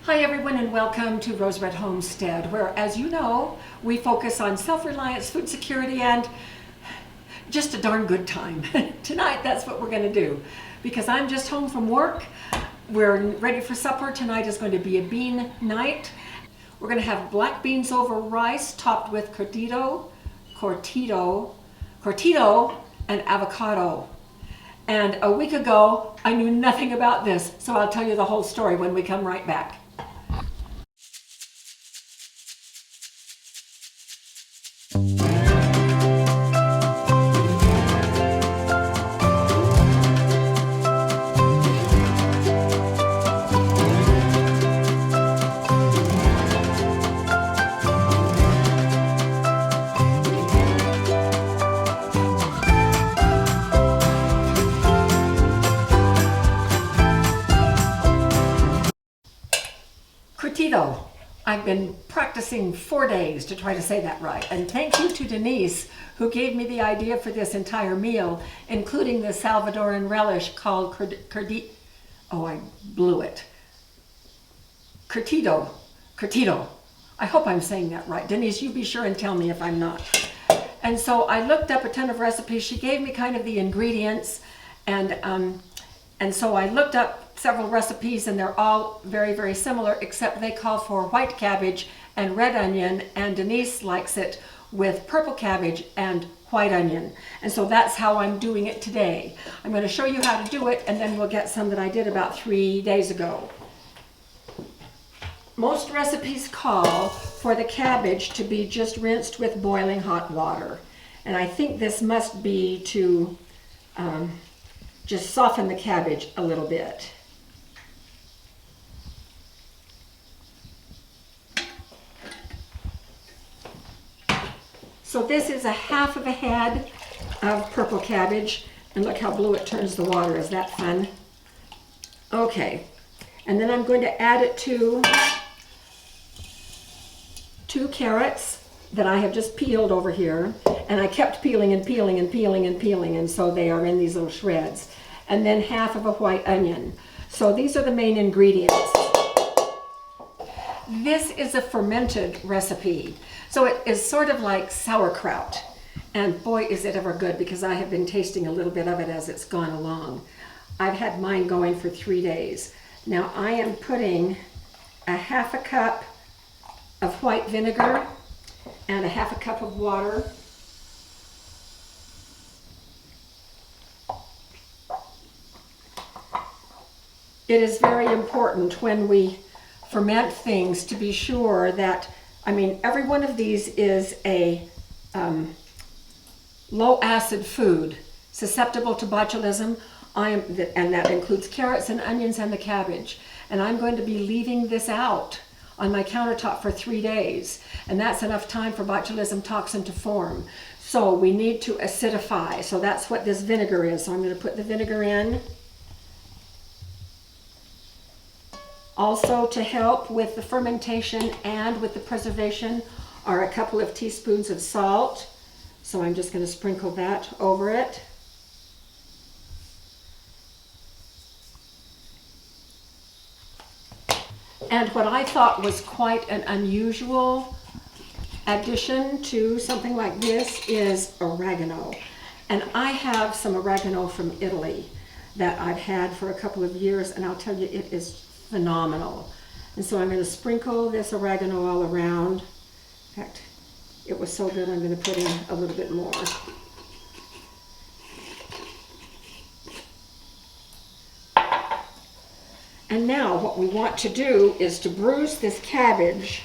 Hi everyone and welcome to Rose Red Homestead, where, as you know, we focus on self-reliance, food security, and just a darn good time. Tonight, that's what we're going to do. Because I'm just home from work, we're ready for supper. Tonight is going to be a bean night. We're going to have black beans over rice topped with curtido, and avocado. And a week ago, I knew nothing about this, so I'll tell you the whole story when we come right back. Curtido. I've been practicing 4 days to try to say that right. And thank you to Denise, who gave me the idea for this entire meal, including the Salvadoran relish called Curtido. Oh, I blew it. Curtido. I hope I'm saying that right. Denise, you be sure and tell me if I'm not. And so I looked up a ton of recipes. She gave me kind of the ingredients, and so I looked up several recipes, and they're all very, very similar, except they call for white cabbage and red onion, and Denise likes it with purple cabbage and white onion. And so that's how I'm doing it today. I'm going to show you how to do it, and then we'll get some that I did about 3 days ago. Most recipes call for the cabbage to be just rinsed with boiling hot water. And I think this must be to just soften the cabbage a little bit. So this is a half of a head of purple cabbage, and look how blue it turns the water. Is that fun? Okay, and then I'm going to add it to 2 carrots that I have just peeled over here, and I kept peeling and peeling and peeling and peeling, and so they are in these little shreds. And then half of a white onion. So these are the main ingredients. This is a fermented recipe. So it is sort of like sauerkraut. And boy, is it ever good, because I have been tasting a little bit of it as it's gone along. I've had mine going for 3 days. Now I am putting a half a cup of white vinegar and a half a cup of water. It is very important when we ferment things to be sure that, every one of these is a low acid food, susceptible to botulism, and that includes carrots and onions and the cabbage. And I'm going to be leaving this out on my countertop for 3 days. And that's enough time for botulism toxin to form. So we need to acidify. So that's what this vinegar is. So I'm going to put the vinegar in. Also, to help with the fermentation and with the preservation are a couple of teaspoons of salt. So I'm just going to sprinkle that over it. And what I thought was quite an unusual addition to something like this is oregano. And I have some oregano from Italy that I've had for a couple of years, and I'll tell you, it is phenomenal. And so I'm going to sprinkle this oregano all around. In fact, it was so good, I'm going to put in a little bit more. And now what we want to do is to bruise this cabbage,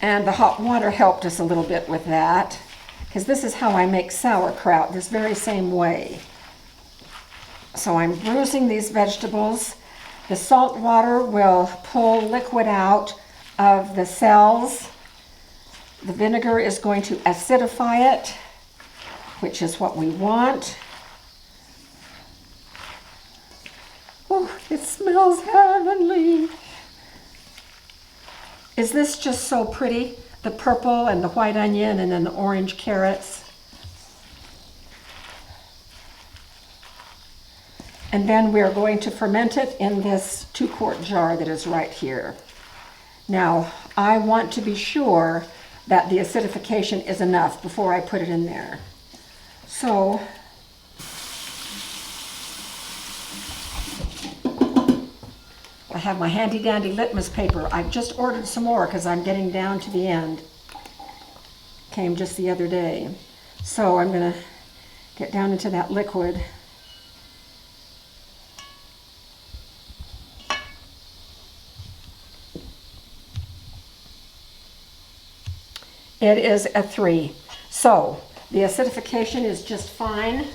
and the hot water helped us a little bit with that, because this is how I make sauerkraut, this very same way. So I'm bruising these vegetables. The salt water will pull liquid out of the cells. The vinegar is going to acidify it, which is what we want. Oh, it smells heavenly. Is this just so pretty? The purple and the white onion and then the orange carrots. And then we're going to ferment it in this 2-quart jar that is right here. Now, I want to be sure that the acidification is enough before I put it in there. So, I have my handy dandy litmus paper. I've just ordered some more because I'm getting down to the end. Came just the other day. So I'm going to get down into that liquid. It is a 3. So the acidification is just fine.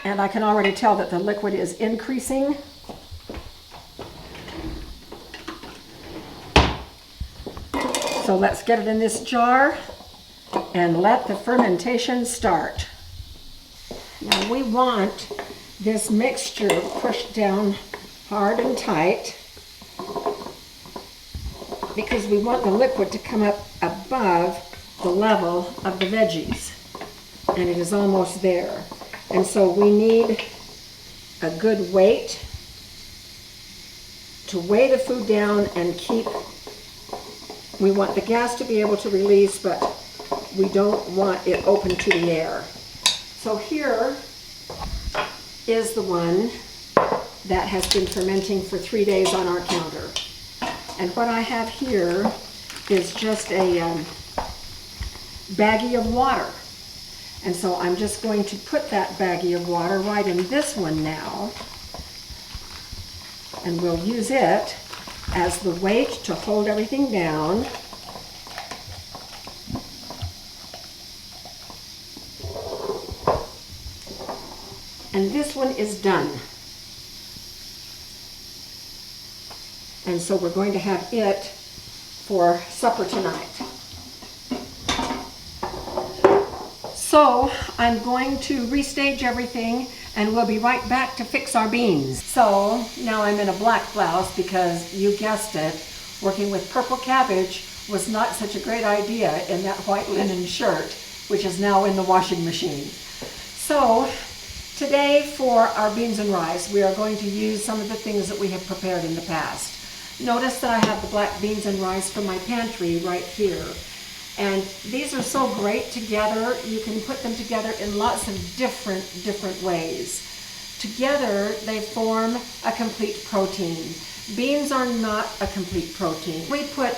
And I can already tell that the liquid is increasing. So let's get it in this jar and let the fermentation start. Now we want this mixture pushed down hard and tight because we want the liquid to come up above the level of the veggies, and it is almost there. And so we need a good weight to weigh the food down and keep, we want the gas to be able to release, but we don't want it open to the air. So here is the one that has been fermenting for 3 days on our counter. And what I have here is just a baggie of water. And so I'm just going to put that baggie of water right in this one now. And we'll use it as the weight to hold everything down. And this one is done. And so we're going to have it for supper tonight. So I'm going to restage everything and we'll be right back to fix our beans. So now I'm in a black blouse because you guessed it, working with purple cabbage was not such a great idea in that white linen shirt, which is now in the washing machine. So today for our beans and rice, we are going to use some of the things that we have prepared in the past. Notice that I have the black beans and rice from my pantry right here. And these are so great together. You can put them together in lots of different ways. Together, they form a complete protein. Beans are not a complete protein. We put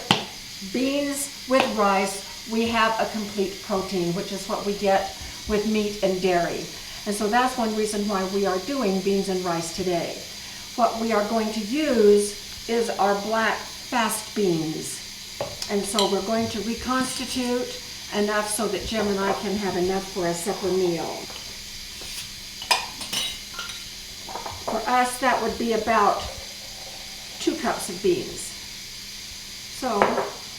beans with rice, we have a complete protein, which is what we get with meat and dairy. And so that's one reason why we are doing beans and rice today. What we are going to use is our black fast beans. And so we're going to reconstitute enough so that Jim and I can have enough for a supper meal. For us, that would be about 2 cups of beans. So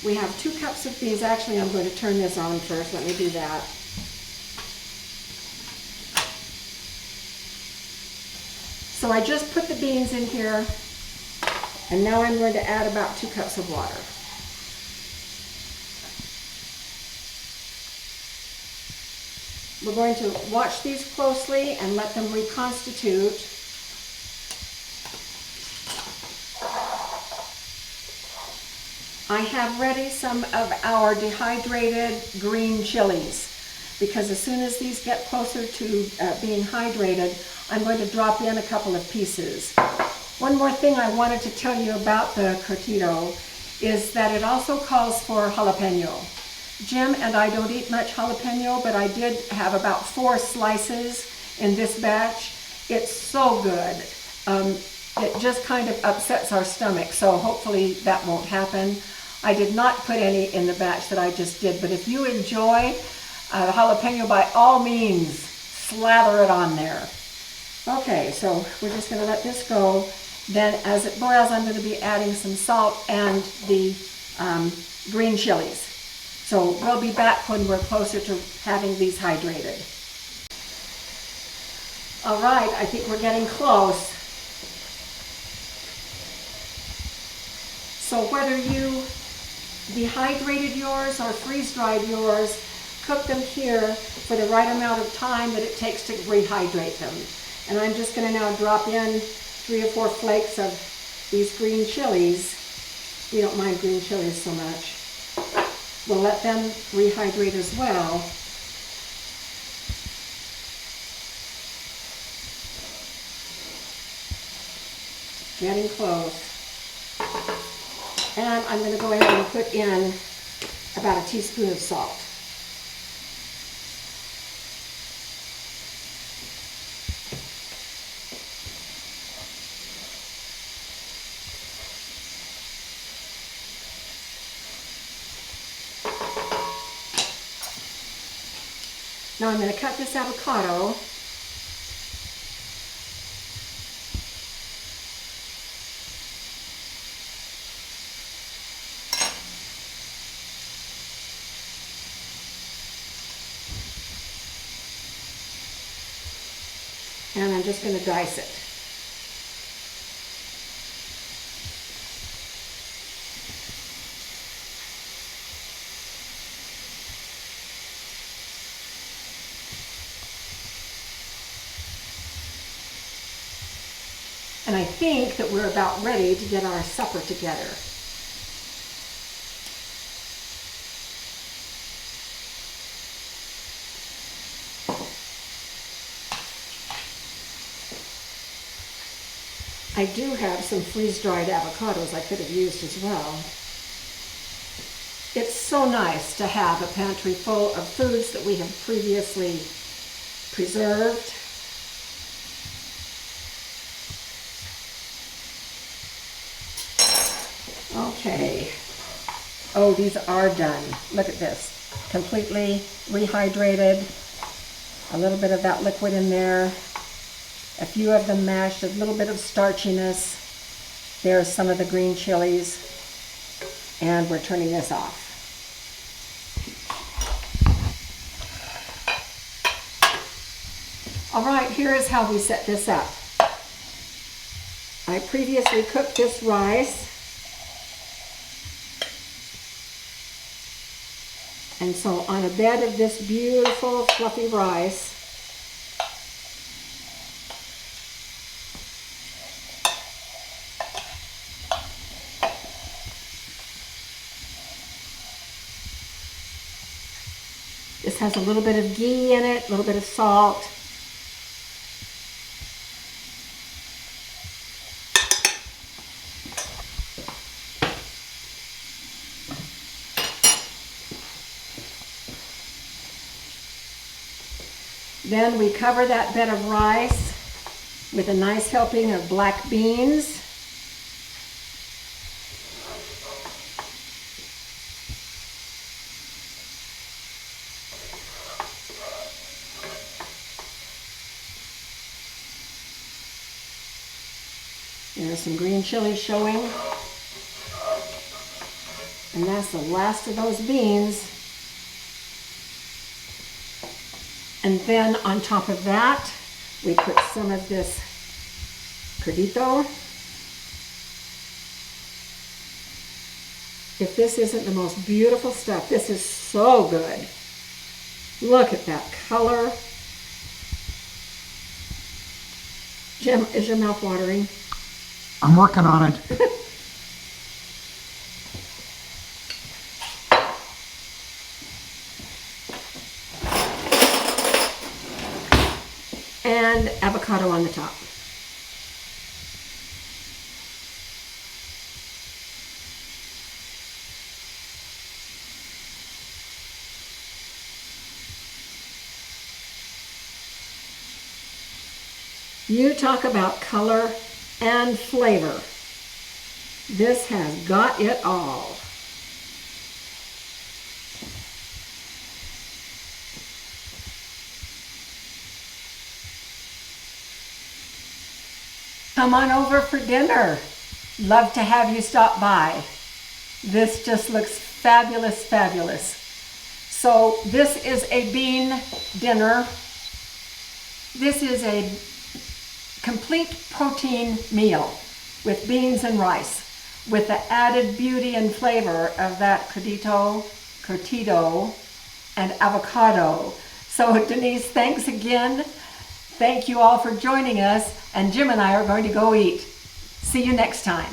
we have 2 cups of beans. Actually, I'm going to turn this on first. Let me do that. So I just put the beans in here, and now I'm going to add about 2 cups of water. We're going to watch these closely and let them reconstitute. I have ready some of our dehydrated green chilies because as soon as these get closer to being hydrated, I'm going to drop in a couple of pieces. One more thing I wanted to tell you about the Curtido is that it also calls for jalapeno. Jim and I don't eat much jalapeno, but I did have about 4 slices in this batch. It's so good. It just kind of upsets our stomach, so hopefully that won't happen. I did not put any in the batch that I just did, but if you enjoy jalapeno, by all means, slather it on there. Okay, so we're just going to let this go. Then as it boils, I'm going to be adding some salt and the green chilies. So we'll be back when we're closer to having these hydrated. All right, I think we're getting close. So whether you dehydrated yours or freeze-dried yours, cook them here for the right amount of time that it takes to rehydrate them. And I'm just going to now drop in 3 or 4 flakes of these green chilies. We don't mind green chilies so much. We'll let them rehydrate as well. Getting close. And I'm going to go ahead and put in about a teaspoon of salt. Now I'm going to cut this avocado. And I'm just going to dice it. And I think that we're about ready to get our supper together. I do have some freeze-dried avocados I could have used as well. It's so nice to have a pantry full of foods that we have previously preserved. Okay. Oh, these are done. Look at this. Completely rehydrated. A little bit of that liquid in there. A few of them mashed, a little bit of starchiness. There's some of the green chilies. And we're turning this off. All right, here is how we set this up. I previously cooked this rice. And so on a bed of this beautiful fluffy rice, this has a little bit of ghee in it, a little bit of salt. Then we cover that bed of rice with a nice helping of black beans. There's some green chilies showing. And that's the last of those beans. And then on top of that, we put some of this Curtido. If this isn't the most beautiful stuff, this is so good. Look at that color. Jim, is your mouth watering? I'm working on it. And avocado on the top. You talk about color and flavor. This has got it all. Come on over for dinner. Love to have you stop by. This just looks fabulous, fabulous. So this is a bean dinner. This is a complete protein meal with beans and rice, with the added beauty and flavor of that Curtido and avocado. So Denise, thanks again. Thank you all for joining us, and Jim and I are going to go eat. See you next time.